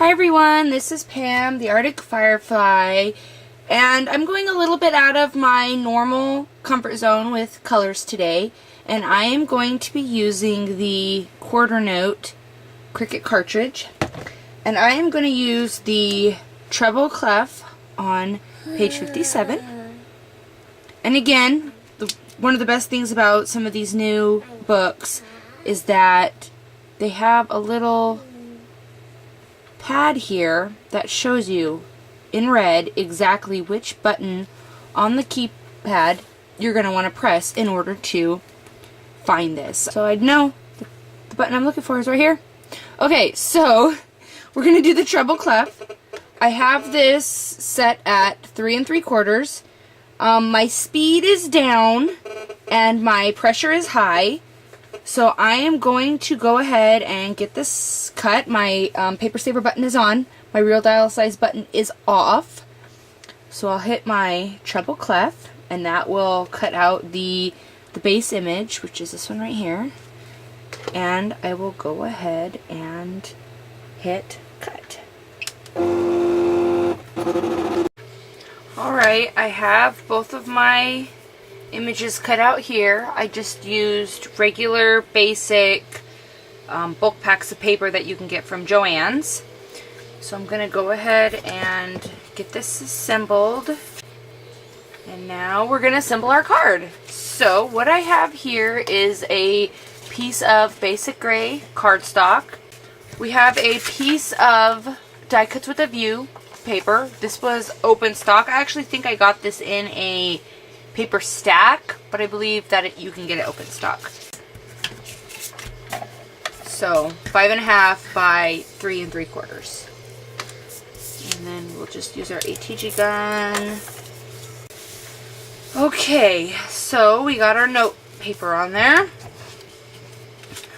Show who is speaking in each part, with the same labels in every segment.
Speaker 1: Hi everyone, this is Pam, the Arctic Firefly, and I'm going a little bit out of my normal comfort zone with colors today, and I am going to be using the Quarter Note Cricut cartridge, and I am going to use the treble clef on page 57. And again, one of the best things about some of these new books is that they have a little pad here that shows you in red exactly which button on the keypad you're going to want to press in order to find this. So I know the button I'm looking for is right here. Okay, so we're going to do the treble clef. I have this set at 3 3/4. My speed is down and my pressure is high. So I am going to go ahead and get this cut. My paper saver button is on. My real dial size button is off. So I'll hit my treble clef, and that will cut out the base image, which is this one right here. And I will go ahead and hit cut. Alright, I have both of my images cut out here. I just used regular basic bulk packs of paper that you can get from Joann's. So I'm going to go ahead and get this assembled. And now we're going to assemble our card. So what I have here is a piece of basic gray cardstock. We have a piece of Die Cuts with a View paper. This was open stock. I actually think I got this in a paper stack, but I believe that you can get it open stock. So 5.5 by 3 3/4. And then we'll just use our ATG gun. Okay, so we got our note paper on there.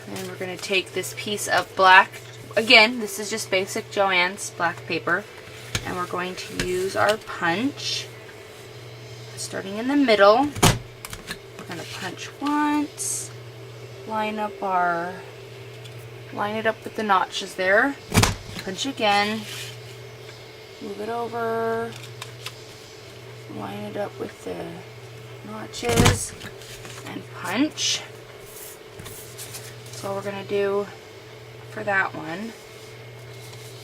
Speaker 1: And we're going to take this piece of black, again, this is just basic Joann's black paper, and we're going to use our punch. Starting in the middle, we're going to punch once, line it up with the notches there, punch again, move it over, line it up with the notches, and punch. That's all we're going to do for that one.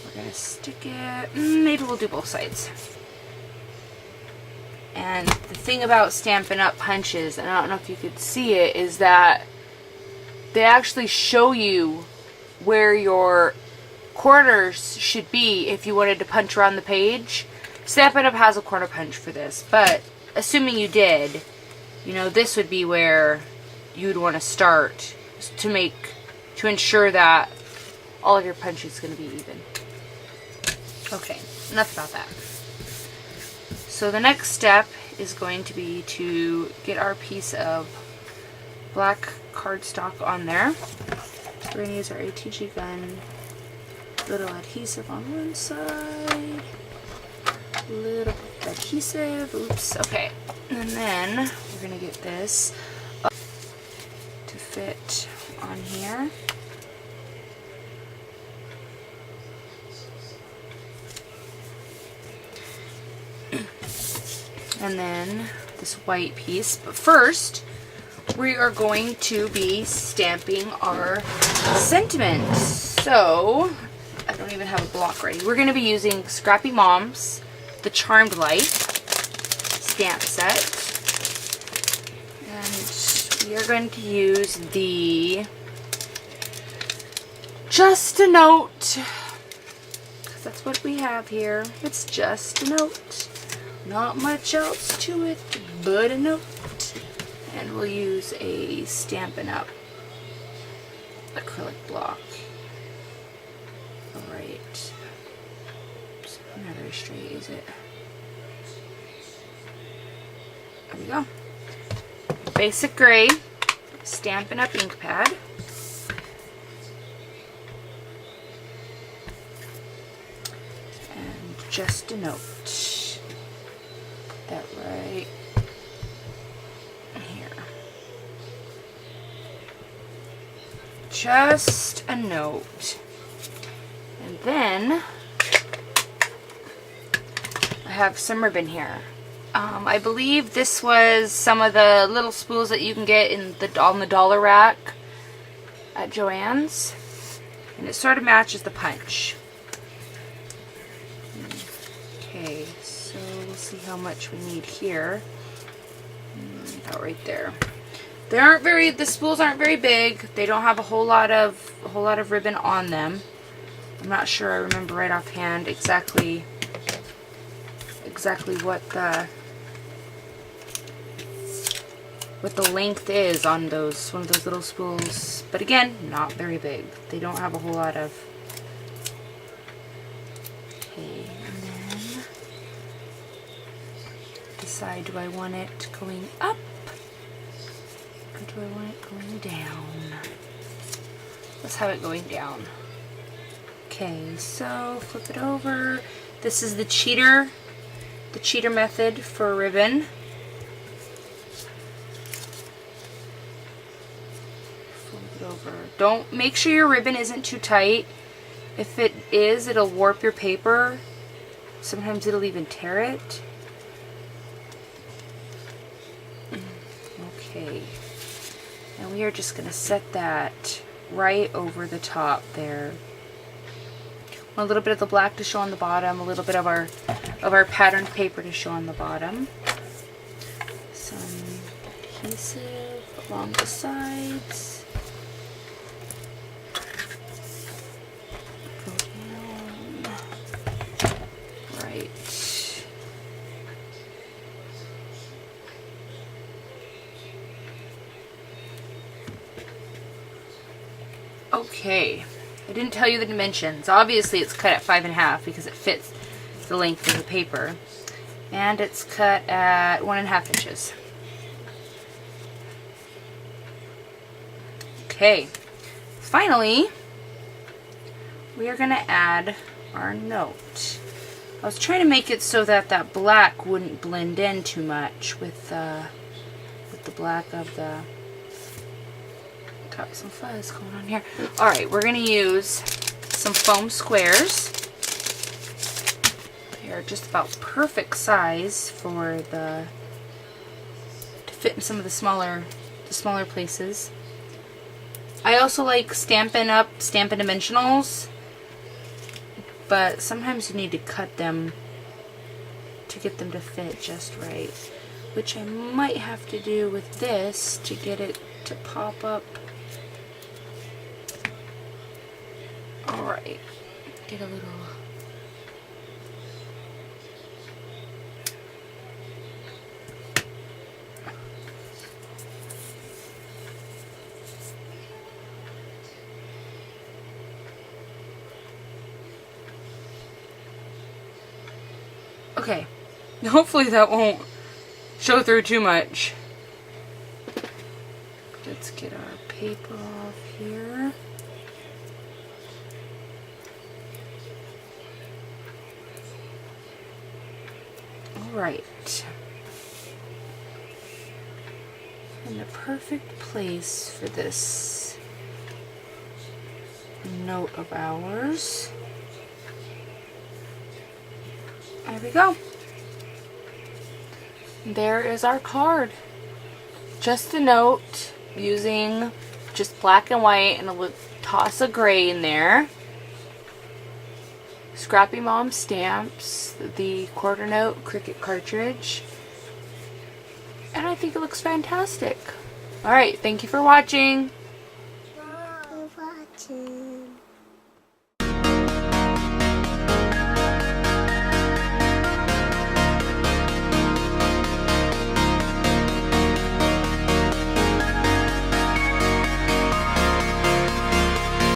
Speaker 1: We're going to stick it, maybe we'll do both sides. And the thing about Stampin' Up! Punches, and I don't know if you could see it, is that they actually show you where your corners should be if you wanted to punch around the page. Stampin' Up! Has a corner punch for this, but assuming you did, you know, this would be where you'd want to start to ensure that all of your punching is going to be even. Okay, enough about that. So the next step is going to be to get our piece of black cardstock on there. We're going to use our ATG gun, little adhesive on one side, little adhesive, oops, okay. And then we're going to get this up to fit on here. And then this white piece. But first, we are going to be stamping our sentiments. So, I don't even have a block ready. We're going to be using Scrappy Mom's The Charmed Light stamp set. And we are going to use the Just a Note, because that's what we have here. It's just a note. Not much else to it but a note. And we'll use a Stampin' Up! Acrylic block. Alright. Not very straight, is it? There we go. Basic gray Stampin' Up! Ink pad. And just a note. That right here. Just a note. And then have some ribbon here. I believe this was some of the little spools that you can get on the dollar rack at Joann's. And it sort of matches the punch. Okay, so we'll see how much we need here. About right there. The spools aren't very big. They don't have a whole lot of ribbon on them. I'm not sure I remember right offhand exactly what the length is on one of those little spools. But again, not very big. They don't have a whole lot of. Okay, and then decide, do I want it going up or do I want it going down? Let's have it going down. Okay, so flip it over. This is the cheater method for ribbon. Flip it over. Don't make sure your ribbon isn't too tight. If it is, it'll warp your paper. Sometimes it'll even tear it. Okay. And we are just going to set that right over the top there. A little bit of the black to show on the bottom, a little bit of our patterned paper to show on the bottom. Some adhesive along the sides. Go down. Right. Okay. I didn't tell you the dimensions. Obviously it's cut at 5.5 because it fits the length of the paper. And it's cut at 1.5 inches. Okay. Finally, we are going to add our note. I was trying to make it so that that black wouldn't blend in too much with the black of the... Got some fuzz going on here. Alright, we're going to use some foam squares. They are just about perfect size to fit in some of the smaller places. I also like Stampin' Dimensionals, but sometimes you need to cut them to get them to fit just right, which I might have to do with this to get it to pop up. Alright, get a little... Okay, hopefully that won't show through too much. Let's get our paper off here. Alright. And the perfect place for this note of ours. There we go. There is our card. Just a note using just black and white and a toss of gray in there. Scrappy Mom stamps, the quarter note Cricut cartridge, and I think it looks fantastic. Alright, thank you for watching.